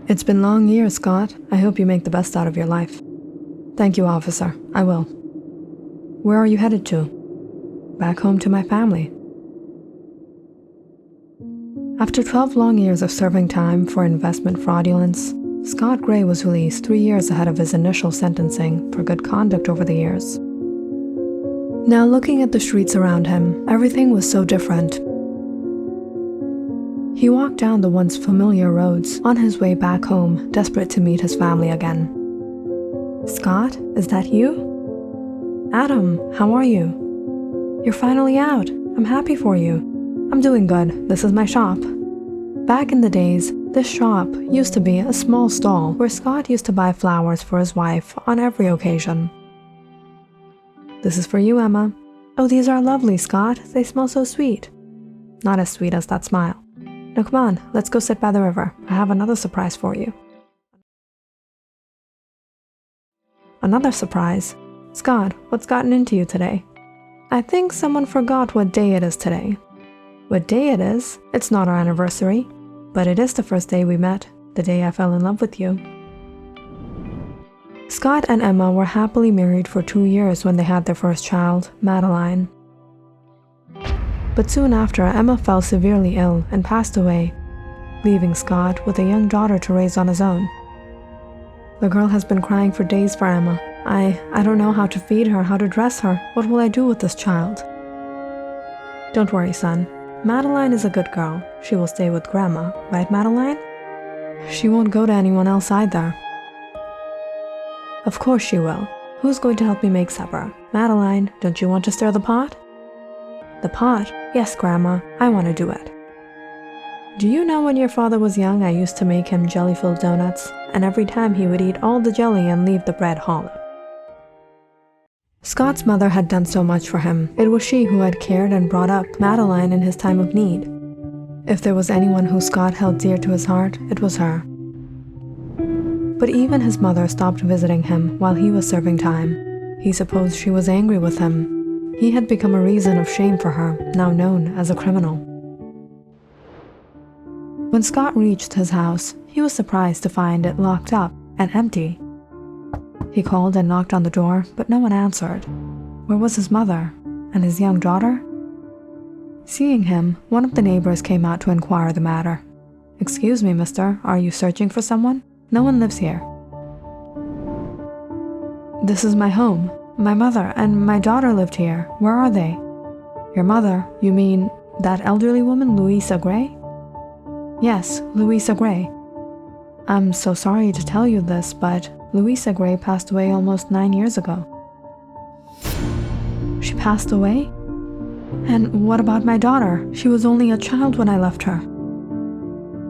It's been long years, Scott. I hope you make the best out of your life. Thank you, officer. I will. Where are you headed to? Back home to my family. After 12 long years of serving time for investment fraudulence, Scott Gray was released 3 years ahead of his initial sentencing for good conduct over the years. Now looking at the streets around him, everything was so different. He walked down the once familiar roads on his way back home, desperate to meet his family again. Scott, is that you? Adam, how are you? You're finally out. I'm happy for you. I'm doing good. This is my shop. Back in the days, this shop used to be a small stall where Scott used to buy flowers for his wife on every occasion. This is for you, Emma. Oh, these are lovely, Scott. They smell so sweet. Not as sweet as that smile. Now come on, let's go sit by the river. I have another surprise for you. Another surprise? Scott, what's gotten into you today? I think someone forgot what day it is today. What day it is? It's not our anniversary, but it is the first day we met, the day I fell in love with you. Scott and Emma were happily married for 2 years when they had their first child, Madeline. But soon after, Emma fell severely ill and passed away, leaving Scott with a young daughter to raise on his own. The girl has been crying for days for Emma. I don't know how to feed her, how to dress her. What will I do with this child? Don't worry, son. Madeline is a good girl. She will stay with Grandma, right, Madeline? She won't go to anyone else either. Of course she will. Who's going to help me make supper? Madeline, don't you want to stir the pot? The pot? Yes, Grandma. I want to do it. Do you know when your father was young, I used to make him jelly-filled donuts, and every time he would eat all the jelly and leave the bread hollow. Scott's mother had done so much for him. It was she who had cared and brought up Madeline in his time of need. If there was anyone who Scott held dear to his heart, it was her. But even his mother stopped visiting him while he was serving time. He supposed she was angry with him. He had become a reason of shame for her, now known as a criminal. When Scott reached his house, he was surprised to find it locked up and empty. He called and knocked on the door, but no one answered. Where was his mother and his young daughter? Seeing him, one of the neighbors came out to inquire the matter. Excuse me, mister, are you searching for someone? No one lives here. This is my home. My mother and my daughter lived here. Where are they? Your mother? You mean that elderly woman, Louisa Gray? Yes, Louisa Gray. I'm so sorry to tell you this, but Louisa Gray passed away almost 9 years ago. She passed away? And what about my daughter? She was only a child when I left her.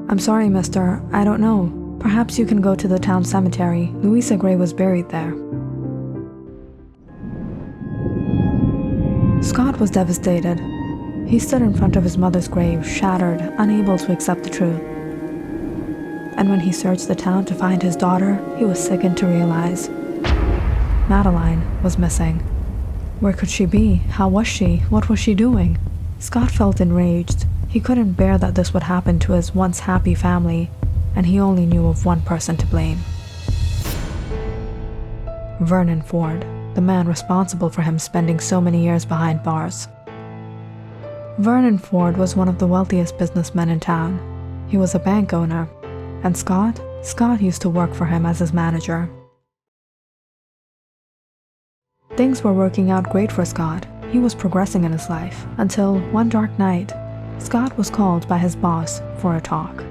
I'm sorry, mister. I don't know. Perhaps you can go to the town cemetery. Louisa Gray was buried there. Scott was devastated. He stood in front of his mother's grave, shattered, unable to accept the truth. And when he searched the town to find his daughter, he was sickened to realize Madeline was missing. Where could she be? How was she? What was she doing? Scott felt enraged. He couldn't bear that this would happen to his once happy family, and he only knew of one person to blame. Vernon Ford, the man responsible for him spending so many years behind bars. Vernon Ford was one of the wealthiest businessmen in town. He was a bank owner. And Scott used to work for him as his manager. Things were working out great for Scott. He was progressing in his life until one dark night, Scott was called by his boss for a talk.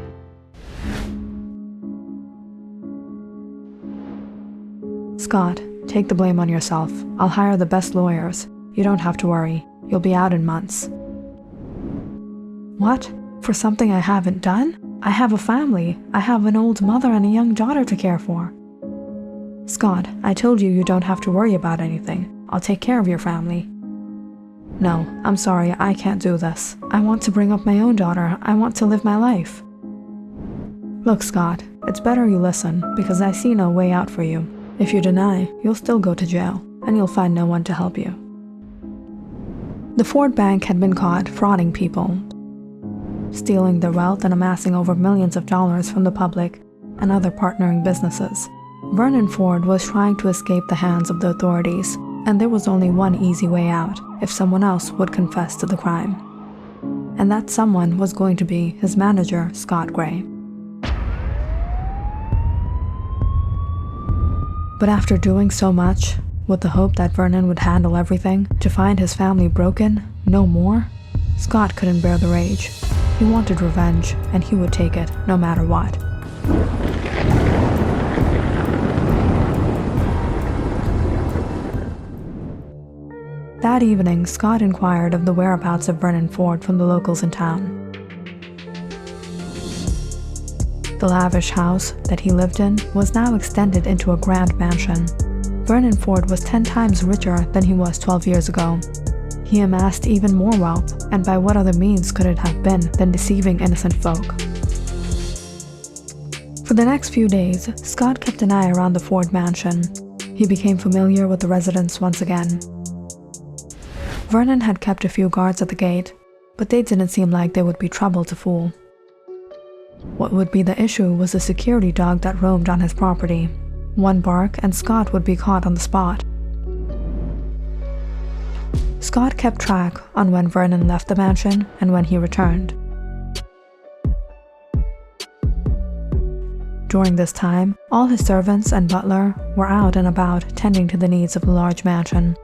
Scott, take the blame on yourself. I'll hire the best lawyers. You don't have to worry. You'll be out in months. What? For something I haven't done? I have a family. I have an old mother and a young daughter to care for. Scott, I told you don't have to worry about anything. I'll take care of your family. No, I'm sorry, I can't do this. I want to bring up my own daughter. I want to live my life. Look, Scott, it's better you listen, because I see no way out for you. If you deny, you'll still go to jail, and you'll find no one to help you. The Ford Bank had been caught frauding people, stealing their wealth and amassing over millions of dollars from the public and other partnering businesses. Vernon Ford was trying to escape the hands of the authorities, and there was only one easy way out if someone else would confess to the crime. And that someone was going to be his manager, Scott Gray. But after doing so much, with the hope that Vernon would handle everything, to find his family broken, no more, Scott couldn't bear the rage. He wanted revenge, and he would take it no matter what. That evening, Scott inquired of the whereabouts of Vernon Ford from the locals in town. The lavish house that he lived in was now extended into a grand mansion. Vernon Ford was 10 times richer than he was 12 years ago. He amassed even more wealth, and by what other means could it have been than deceiving innocent folk? For the next few days, Scott kept an eye around the Ford mansion. He became familiar with the residents once again. Vernon had kept a few guards at the gate, but they didn't seem like they would be trouble to fool. What would be the issue was the security dog that roamed on his property. One bark and Scott would be caught on the spot. Scott kept track on when Vernon left the mansion and when he returned. During this time, all his servants and butler were out and about tending to the needs of the large mansion.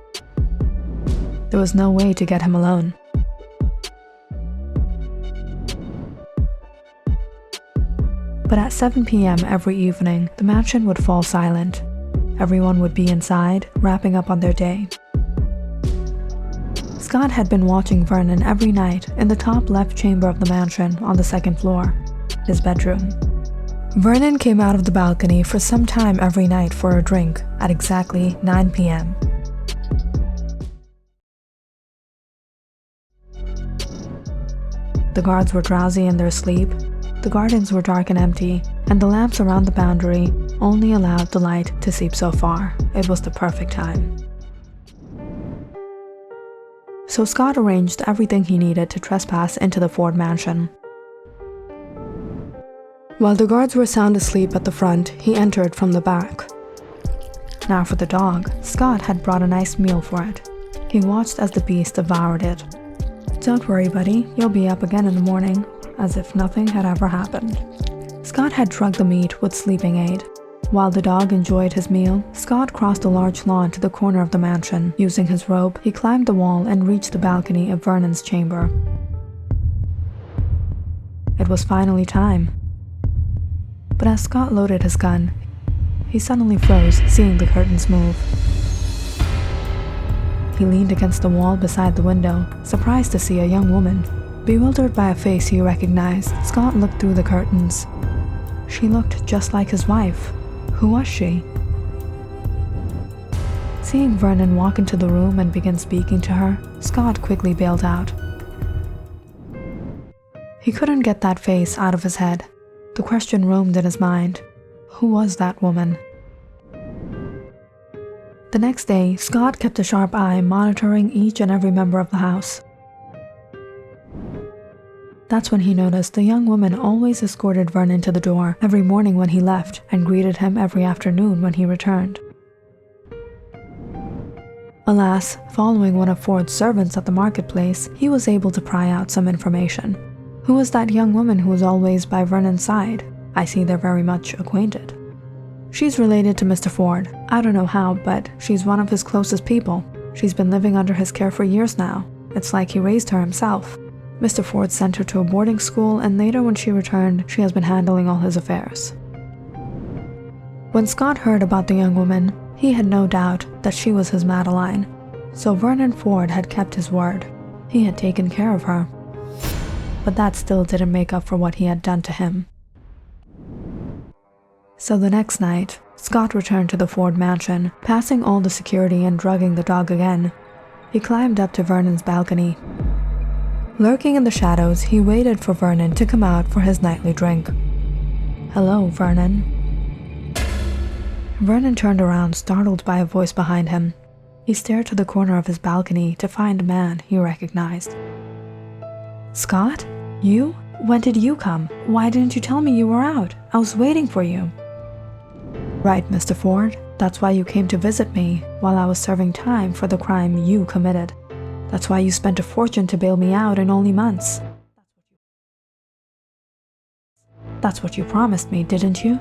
There was no way to get him alone. But at 7 p.m. every evening, the mansion would fall silent. Everyone would be inside, wrapping up on their day. Scott had been watching Vernon every night in the top left chamber of the mansion on the second floor, his bedroom. Vernon came out of the balcony for some time every night for a drink at exactly 9 p.m. The guards were drowsy in their sleep, the gardens were dark and empty, and the lamps around the boundary only allowed the light to seep so far. It was the perfect time. So Scott arranged everything he needed to trespass into the Ford mansion. While the guards were sound asleep at the front, he entered from the back. Now for the dog, Scott had brought a nice meal for it. He watched as the beast devoured it. "Don't worry, buddy, you'll be up again in the morning," as if nothing had ever happened. Scott had drugged the meat with sleeping aid. While the dog enjoyed his meal, Scott crossed a large lawn to the corner of the mansion. Using his rope, he climbed the wall and reached the balcony of Vernon's chamber. It was finally time. But as Scott loaded his gun, he suddenly froze, seeing the curtains move. He leaned against the wall beside the window, surprised to see a young woman. Bewildered by a face he recognized, Scott looked through the curtains. She looked just like his wife. Who was she? Seeing Vernon walk into the room and begin speaking to her, Scott quickly bailed out. He couldn't get that face out of his head. The question roamed in his mind. Who was that woman? The next day, Scott kept a sharp eye monitoring each and every member of the house. That's when he noticed the young woman always escorted Vernon to the door every morning when he left and greeted him every afternoon when he returned. Alas, following one of Ford's servants at the marketplace, he was able to pry out some information. Who was that young woman who was always by Vernon's side? I see they're very much acquainted. She's related to Mr. Ford. I don't know how, but she's one of his closest people. She's been living under his care for years now. It's like he raised her himself. Mr. Ford sent her to a boarding school, and later when she returned, she has been handling all his affairs. When Scott heard about the young woman, he had no doubt that she was his Madeline. So Vernon Ford had kept his word. He had taken care of her. But that still didn't make up for what he had done to him. So the next night, Scott returned to the Ford mansion, passing all the security and drugging the dog again. He climbed up to Vernon's balcony. Lurking in the shadows, he waited for Vernon to come out for his nightly drink. "Hello, Vernon." Vernon turned around, startled by a voice behind him. He stared to the corner of his balcony to find a man he recognized. "Scott? You? When did you come? Why didn't you tell me you were out? I was waiting for you. Right, Mr. Ford. That's why you came to visit me while I was serving time for the crime you committed. That's why you spent a fortune to bail me out in only months. That's what you promised me, didn't you?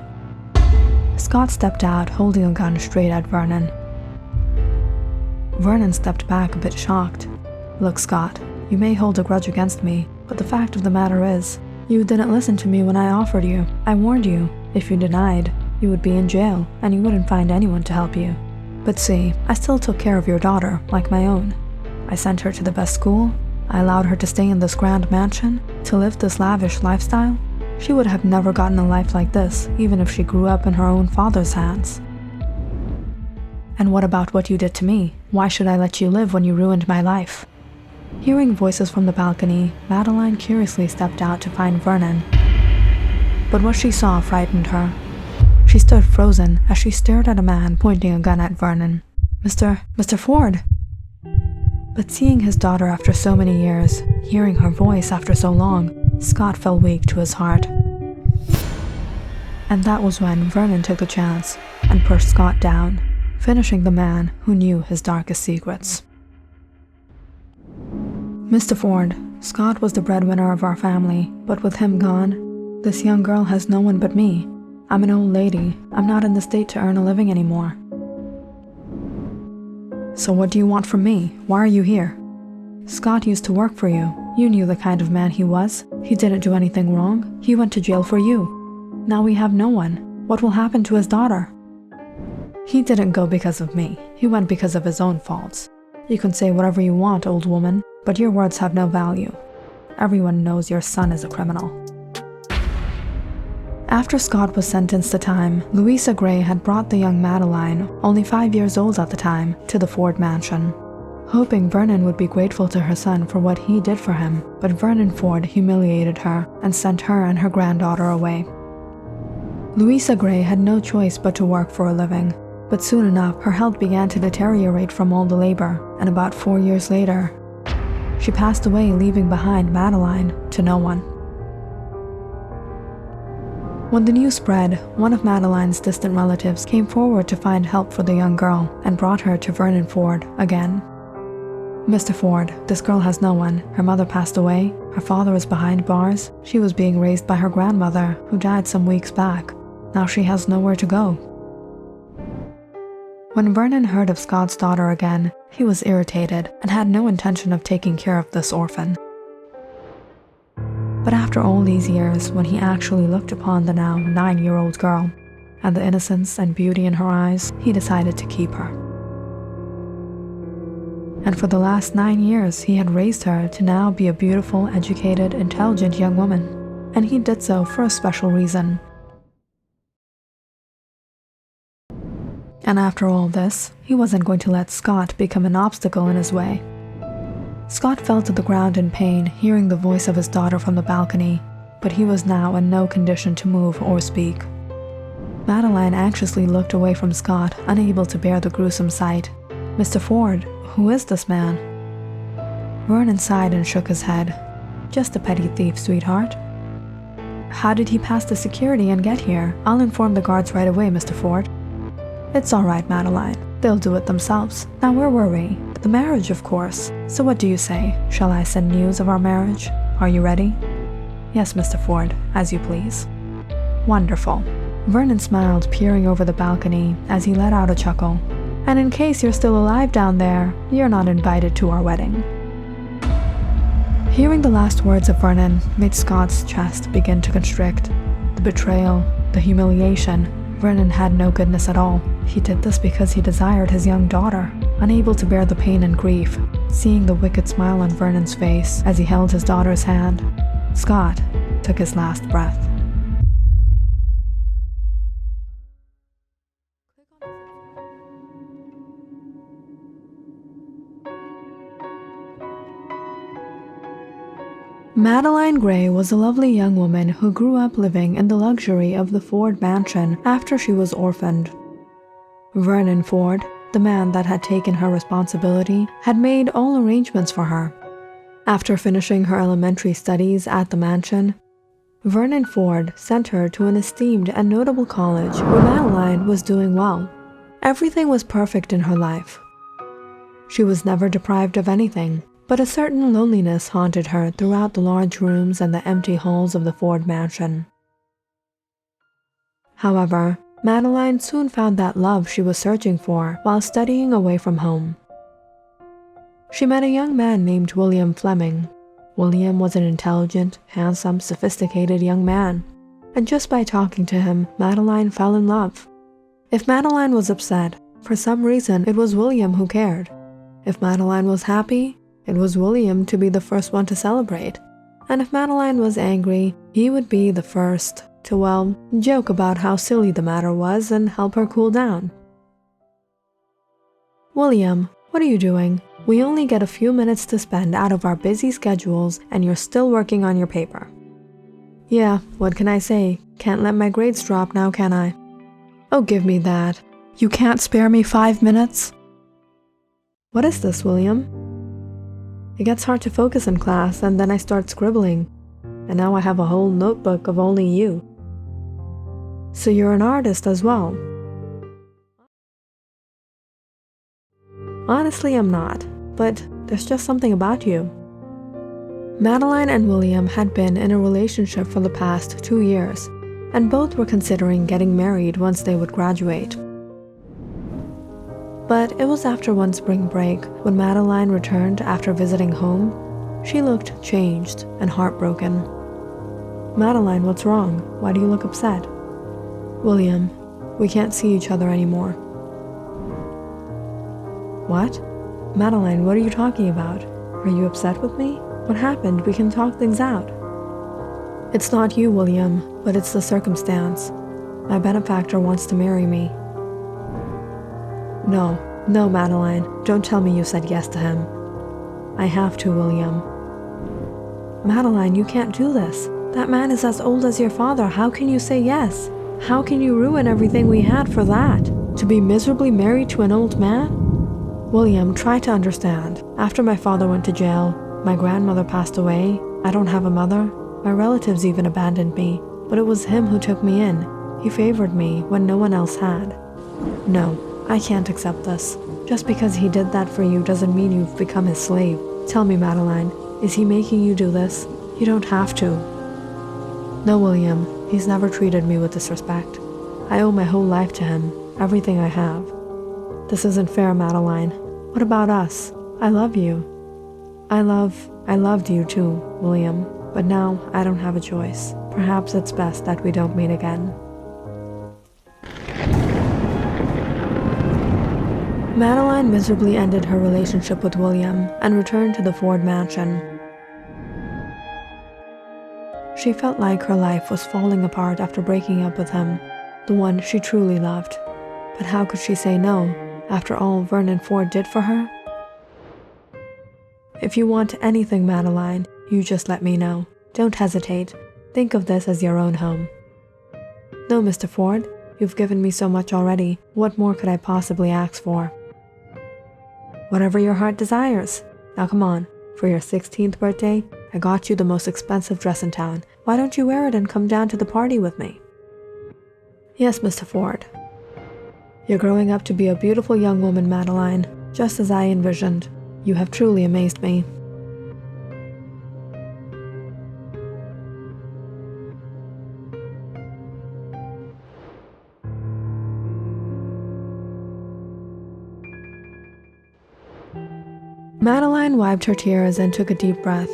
Scott stepped out, holding a gun straight at Vernon. Vernon stepped back a bit shocked. Look, Scott, you may hold a grudge against me, but the fact of the matter is, you didn't listen to me when I offered you. I warned you. If you denied, you would be in jail, and you wouldn't find anyone to help you. But see, I still took care of your daughter, like my own. I sent her to the best school. I allowed her to stay in this grand mansion, to live this lavish lifestyle. She would have never gotten a life like this, even if she grew up in her own father's hands. And what about what you did to me? Why should I let you live when you ruined my life? Hearing voices from the balcony, Madeline curiously stepped out to find Vernon. But what she saw frightened her. She stood frozen as she stared at a man pointing a gun at Vernon. Mr. Ford! But seeing his daughter after so many years, hearing her voice after so long, Scott fell weak to his heart. And that was when Vernon took the chance and pushed Scott down, finishing the man who knew his darkest secrets. Mr. Ford, Scott was the breadwinner of our family, but with him gone, this young girl has no one but me. I'm an old lady. I'm not in the state to earn a living anymore. So what do you want from me? Why are you here? Scott used to work for you. You knew the kind of man he was. He didn't do anything wrong. He went to jail for you. Now we have no one. What will happen to his daughter? He didn't go because of me. He went because of his own faults. You can say whatever you want, old woman, but your words have no value. Everyone knows your son is a criminal. After Scott was sentenced to time, Louisa Gray had brought the young Madeline, only 5 years old at the time, to the Ford mansion, hoping Vernon would be grateful to her son for what he did for him, but Vernon Ford humiliated her and sent her and her granddaughter away. Louisa Gray had no choice but to work for a living, but soon enough her health began to deteriorate from all the labor, and about 4 years later, she passed away, leaving behind Madeline to no one. When the news spread, one of Madeline's distant relatives came forward to find help for the young girl and brought her to Vernon Ford again. Mr. Ford, this girl has no one. Her mother passed away. Her father is behind bars. She was being raised by her grandmother, who died some weeks back. Now she has nowhere to go. When Vernon heard of Scott's daughter again, he was irritated and had no intention of taking care of this orphan. But after all these years, when he actually looked upon the now 9-year-old girl, and the innocence and beauty in her eyes, he decided to keep her. And for the last 9 years, he had raised her to now be a beautiful, educated, intelligent young woman. And he did so for a special reason. And after all this, he wasn't going to let Scott become an obstacle in his way. Scott fell to the ground in pain, hearing the voice of his daughter from the balcony, but he was now in no condition to move or speak. Madeline anxiously looked away from Scott, unable to bear the gruesome sight. Mr. Ford, who is this man? Vernon sighed and shook his head. Just a petty thief, sweetheart. How did he pass the security and get here? I'll inform the guards right away, Mr. Ford. It's all right, Madeline. They'll do it themselves. Now where were we? The marriage, of course. So what do you say? Shall I send news of our marriage? Are you ready? Yes, Mr. Ford, as you please. Wonderful. Vernon smiled, peering over the balcony as he let out a chuckle. And in case you're still alive down there, you're not invited to our wedding. Hearing the last words of Vernon made Scott's chest begin to constrict. The betrayal, the humiliation. Vernon had no goodness at all. He did this because he desired his young daughter. Unable to bear the pain and grief, seeing the wicked smile on Vernon's face as he held his daughter's hand, Scott took his last breath. Madeline Gray was a lovely young woman who grew up living in the luxury of the Ford mansion after she was orphaned. Vernon Ford, the man that had taken her responsibility, had made all arrangements for her. After finishing her elementary studies at the mansion, Vernon Ford sent her to an esteemed and notable college where Madeline was doing well. Everything was perfect in her life. She was never deprived of anything, but a certain loneliness haunted her throughout the large rooms and the empty halls of the Ford mansion. However, Madeline soon found that love she was searching for while studying away from home. She met a young man named William Fleming. William was an intelligent, handsome, sophisticated young man, and just by talking to him, Madeline fell in love. If Madeline was upset, for some reason it was William who cared. If Madeline was happy, it was William to be the first one to celebrate. And if Madeline was angry, he would be the first to, well, joke about how silly the matter was and help her cool down. "William, what are you doing? We only get a few minutes to spend out of our busy schedules and you're still working on your paper." "Yeah, what can I say? Can't let my grades drop now, can I?" "Oh, give me that. You can't spare me 5 minutes?" "What is this, William?" "It gets hard to focus in class and then I start scribbling. And now I have a whole notebook of only you." "So you're an artist as well?" "Honestly, I'm not, but there's just something about you." Madeline and William had been in a relationship for the past 2 years, and both were considering getting married once they would graduate. But it was after one spring break, when Madeline returned after visiting home, she looked changed and heartbroken. "Madeline, what's wrong? Why do you look upset?" "William, we can't see each other anymore." "What? Madeline, what are you talking about? Are you upset with me? What happened? We can talk things out." "It's not you, William, but it's the circumstance. My benefactor wants to marry me." No, Madeline, don't tell me you said yes to him." "I have to, William." "Madeline, you can't do this. That man is as old as your father. How can you say yes? How can you ruin everything we had for that? To be miserably married to an old man?" "William, try to understand. After my father went to jail, my grandmother passed away, I don't have a mother, my relatives even abandoned me, but it was him who took me in. He favored me when no one else had. No, I can't accept this. Just because he did that for you doesn't mean you've become his slave. Tell me, Madeline, is he making you do this? You don't have to." "No, William, he's never treated me with disrespect. I owe my whole life to him, everything I have. This isn't fair, Madeline. What about us? I love you. I loved you too, William, but now I don't have a choice. Perhaps it's best that we don't meet again." Madeline miserably ended her relationship with William and returned to the Ford mansion. She felt like her life was falling apart after breaking up with him, the one she truly loved. But how could she say no, after all Vernon Ford did for her? "If you want anything, Madeline, you just let me know. Don't hesitate. Think of this as your own home." "No, Mr. Ford, you've given me so much already. What more could I possibly ask for?" "Whatever your heart desires. Now come on, for your 16th birthday, I got you the most expensive dress in town. Why don't you wear it and come down to the party with me?" "Yes, Mr. Ford." "You're growing up to be a beautiful young woman, Madeline, just as I envisioned. You have truly amazed me." Madeline wiped her tears and took a deep breath.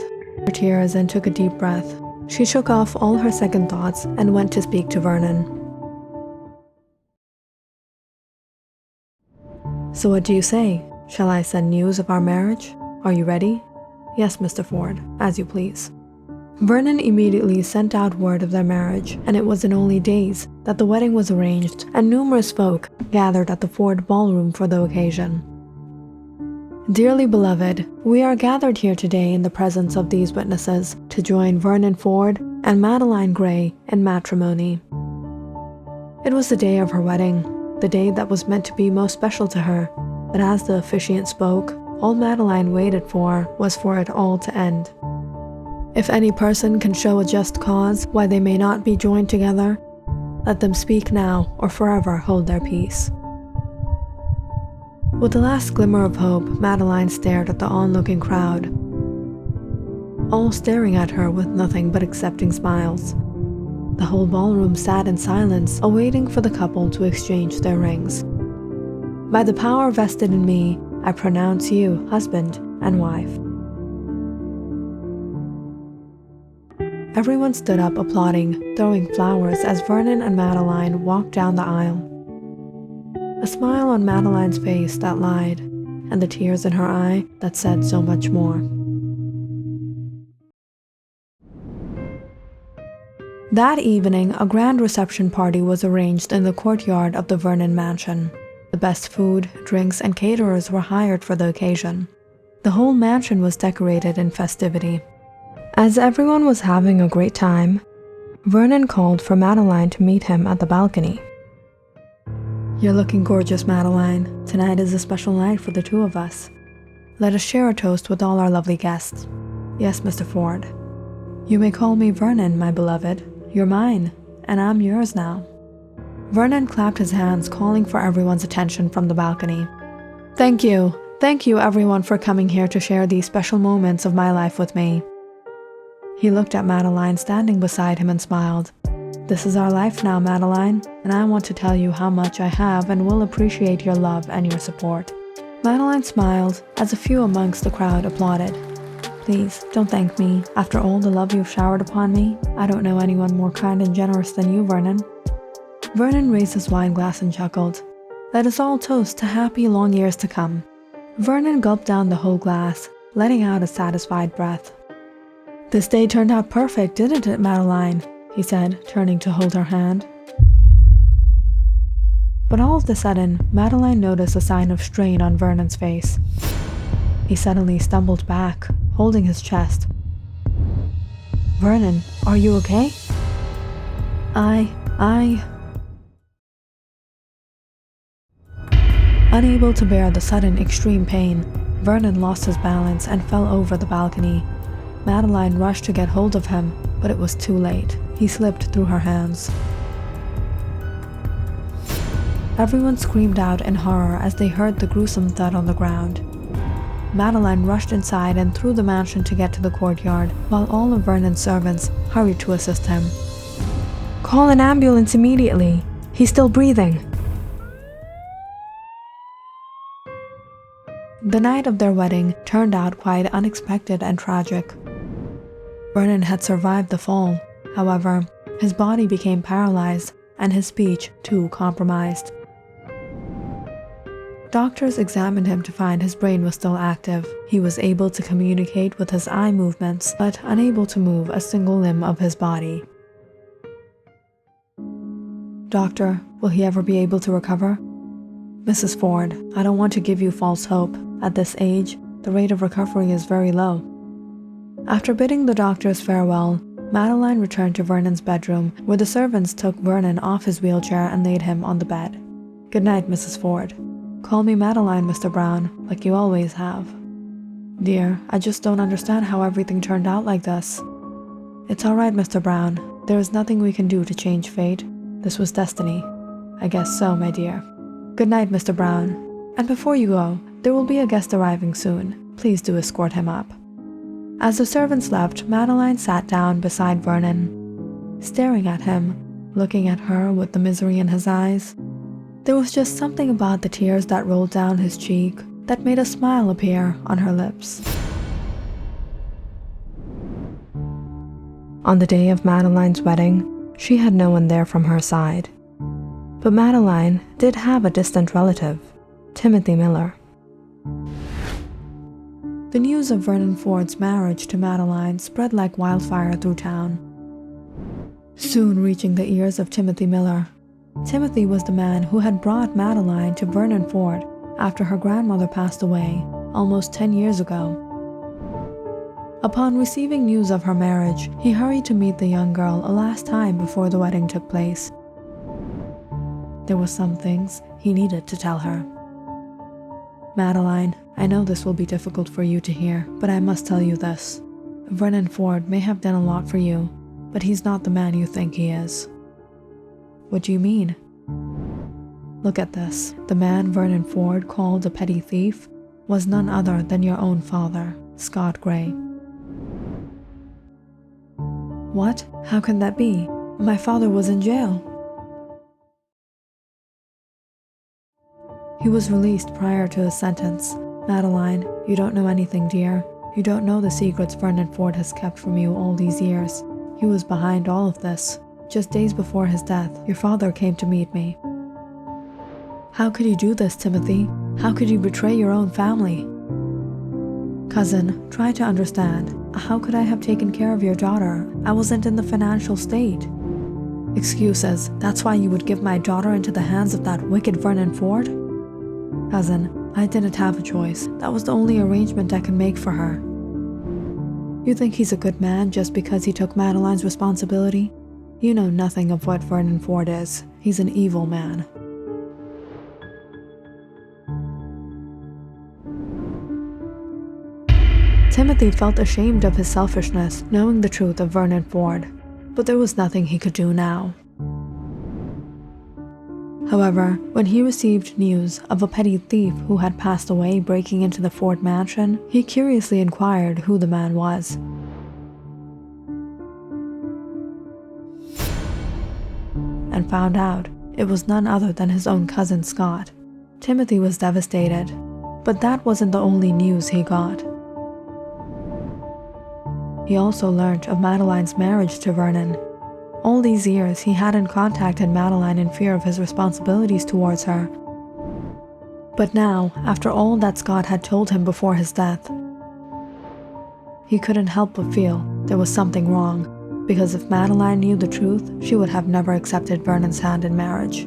She shook off all her second thoughts and went to speak to Vernon. "So what do you say? Shall I send news of our marriage? Are you ready?" "Yes, Mr. Ford, as you please." Vernon immediately sent out word of their marriage, and it was in only days that the wedding was arranged and numerous folk gathered at the Ford ballroom for the occasion. Dearly beloved, we are gathered here today in the presence of these witnesses to join Vernon Ford and Madeline Gray in matrimony. It was the day of her wedding, the day that was meant to be most special to her, but as the officiant spoke, all Madeline waited for was for it all to end. If any person can show a just cause why they may not be joined together, let them speak now or forever hold their peace." With the last glimmer of hope, Madeline stared at the onlooking crowd, all staring at her with nothing but accepting smiles. The whole ballroom sat in silence, awaiting for the couple to exchange their rings. "By the power vested in me, I pronounce you husband and wife." Everyone stood up applauding, throwing flowers as Vernon and Madeline walked down the aisle. A smile on Madeline's face that lied, and the tears in her eye that said so much more. That evening, a grand reception party was arranged in the courtyard of the Vernon mansion. The best food, drinks, and caterers were hired for the occasion. The whole mansion was decorated in festivity. As everyone was having a great time, Vernon called for Madeline to meet him at the balcony. "You're looking gorgeous, Madeline. Tonight is a special night for the two of us. Let us share a toast with all our lovely guests." "Yes, Mr. Ford." "You may call me Vernon, my beloved. You're mine, and I'm yours now." Vernon clapped his hands, calling for everyone's attention from the balcony. Thank you everyone for coming here to share these special moments of my life with me." He looked at Madeline standing beside him and smiled. "This is our life now, Madeline, and I want to tell you how much I have and will appreciate your love and your support." Madeline smiled as a few amongst the crowd applauded. "Please, don't thank me. After all the love you've showered upon me, I don't know anyone more kind and generous than you, Vernon." Vernon raised his wine glass and chuckled. "Let us all toast to happy long years to come." Vernon gulped down the whole glass, letting out a satisfied breath. "This day turned out perfect, didn't it, Madeline?" he said, turning to hold her hand. But all of a sudden, Madeline noticed a sign of strain on Vernon's face. He suddenly stumbled back, holding his chest. "Vernon, are you okay?" I... Unable to bear the sudden extreme pain, Vernon lost his balance and fell over the balcony. Madeline rushed to get hold of him, but it was too late. He slipped through her hands. Everyone screamed out in horror as they heard the gruesome thud on the ground. Madeline rushed inside and through the mansion to get to the courtyard, while all of Vernon's servants hurried to assist him. "Call an ambulance immediately! He's still breathing!" The night of their wedding turned out quite unexpected and tragic. Vernon had survived the fall. However, his body became paralyzed and his speech too compromised. Doctors examined him to find his brain was still active. He was able to communicate with his eye movements, but unable to move a single limb of his body. "Doctor, will he ever be able to recover?" "Mrs. Ford, I don't want to give you false hope. At this age, the rate of recovery is very low." After bidding the doctors farewell, Madeline returned to Vernon's bedroom, where the servants took Vernon off his wheelchair and laid him on the bed. "Good night, Mrs. Ford. Call me Madeline, Mr. Brown, like you always have." "Dear, I just don't understand how everything turned out like this." "It's all right, Mr. Brown. There is nothing we can do to change fate. This was destiny." "I guess so, my dear." "Good night, Mr. Brown. And before you go, there will be a guest arriving soon. Please do escort him up." As the servants left, Madeline sat down beside Vernon, staring at him, looking at her with the misery in his eyes. There was just something about the tears that rolled down his cheek that made a smile appear on her lips. On the day of Madeline's wedding, she had no one there from her side. But Madeline did have a distant relative, Timothy Miller. The news of Vernon Ford's marriage to Madeline spread like wildfire through town, soon reaching the ears of Timothy Miller. Timothy was the man who had brought Madeline to Vernon Ford after her grandmother passed away almost 10 years ago. Upon receiving news of her marriage, he hurried to meet the young girl a last time before the wedding took place. There were some things he needed to tell her. "Madeline, I know this will be difficult for you to hear, but I must tell you this. Vernon Ford may have done a lot for you, but he's not the man you think he is." "What do you mean?" "Look at this. The man Vernon Ford called a petty thief was none other than your own father, Scott Gray." "What? How can that be? My father was in jail." "He was released prior to his sentence. Madeline, you don't know anything, dear. You don't know the secrets Vernon Ford has kept from you all these years. He was behind all of this. Just days before his death, your father came to meet me." "How could you do this, Timothy? How could you betray your own family?" "Cousin, try to understand. How could I have taken care of your daughter? I wasn't in the financial state." "Excuses. That's why you would give my daughter into the hands of that wicked Vernon Ford?" "Cousin, I didn't have a choice. That was the only arrangement I could make for her." "You think he's a good man just because he took Madeline's responsibility? You know nothing of what Vernon Ford is. He's an evil man." Timothy felt ashamed of his selfishness, knowing the truth of Vernon Ford, but there was nothing he could do now. However, when he received news of a petty thief who had passed away breaking into the Ford mansion, he curiously inquired who the man was. And found out it was none other than his own cousin Scott. Timothy was devastated, but that wasn't the only news he got. He also learnt of Madeline's marriage to Vernon. All these years, he hadn't contacted Madeline in fear of his responsibilities towards her. But now, after all that Scott had told him before his death, he couldn't help but feel there was something wrong, because if Madeline knew the truth, she would have never accepted Vernon's hand in marriage.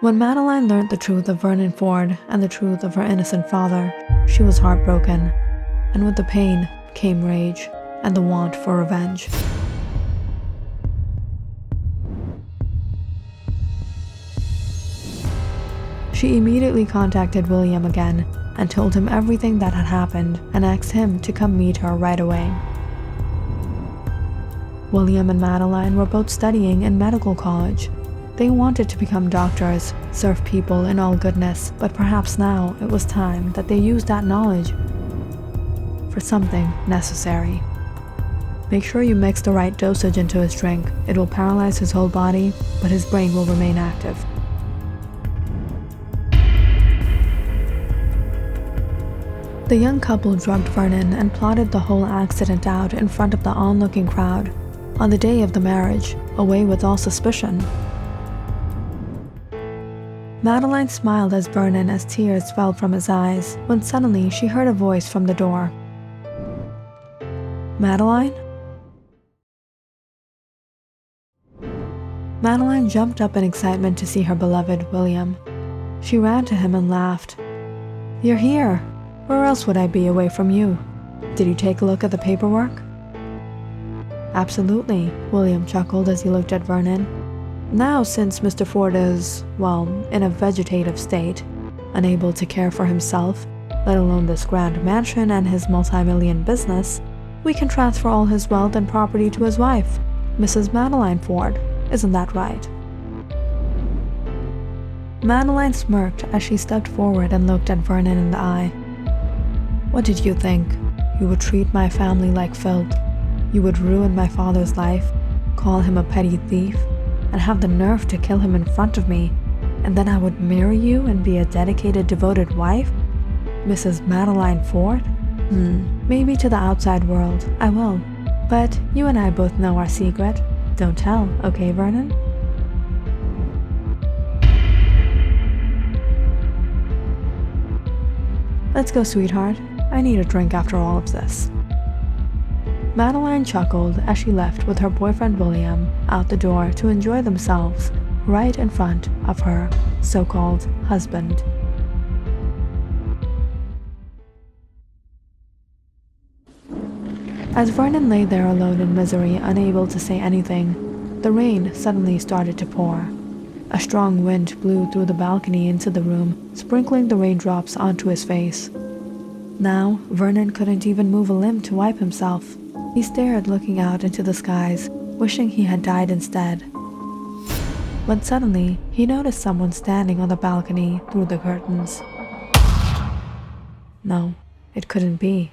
When Madeline learned the truth of Vernon Ford and the truth of her innocent father, she was heartbroken, and with the pain came rage and the want for revenge. She immediately contacted William again and told him everything that had happened and asked him to come meet her right away. William and Madeline were both studying in medical college. They wanted to become doctors, serve people in all goodness, but perhaps now it was time that they used that knowledge for something necessary. Make sure you mix the right dosage into his drink. It will paralyze his whole body, but his brain will remain active. The young couple drugged Vernon and plotted the whole accident out in front of the onlooking crowd. On the day of the marriage, away with all suspicion. Madeline smiled as Vernon as tears fell from his eyes, when suddenly she heard a voice from the door. "Madeline?" Madeline jumped up in excitement to see her beloved William. She ran to him and laughed. "You're here! Where else would I be away from you? Did you take a look at the paperwork?" "Absolutely," William chuckled as he looked at Vernon. "Now, since Mr. Ford is, well, in a vegetative state, unable to care for himself, let alone this grand mansion and his multi-million business, we can transfer all his wealth and property to his wife, Mrs. Madeline Ford. Isn't that right?" Madeline smirked as she stepped forward and looked at Vernon in the eye. "What did you think? You would treat my family like filth? You would ruin my father's life, call him a petty thief, and have the nerve to kill him in front of me, and then I would marry you and be a dedicated, devoted wife? Mrs. Madeline Ford? Maybe to the outside world, I will. But you and I both know our secret. Don't tell, okay, Vernon?" "Let's go, sweetheart. I need a drink after all of this." Madeline chuckled as she left with her boyfriend William out the door to enjoy themselves right in front of her so-called husband. As Vernon lay there alone in misery, unable to say anything, the rain suddenly started to pour. A strong wind blew through the balcony into the room, sprinkling the raindrops onto his face. Now, Vernon couldn't even move a limb to wipe himself. He stared, looking out into the skies, wishing he had died instead. When suddenly, he noticed someone standing on the balcony through the curtains. No, it couldn't be.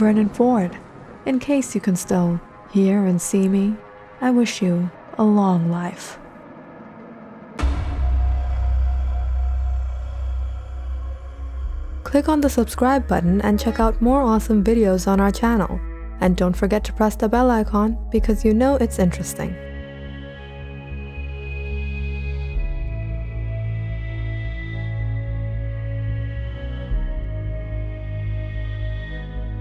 Vernon Ford, in case you can still hear and see me, I wish you a long life. Click on the subscribe button and check out more awesome videos on our channel. And don't forget to press the bell icon because you know it's interesting.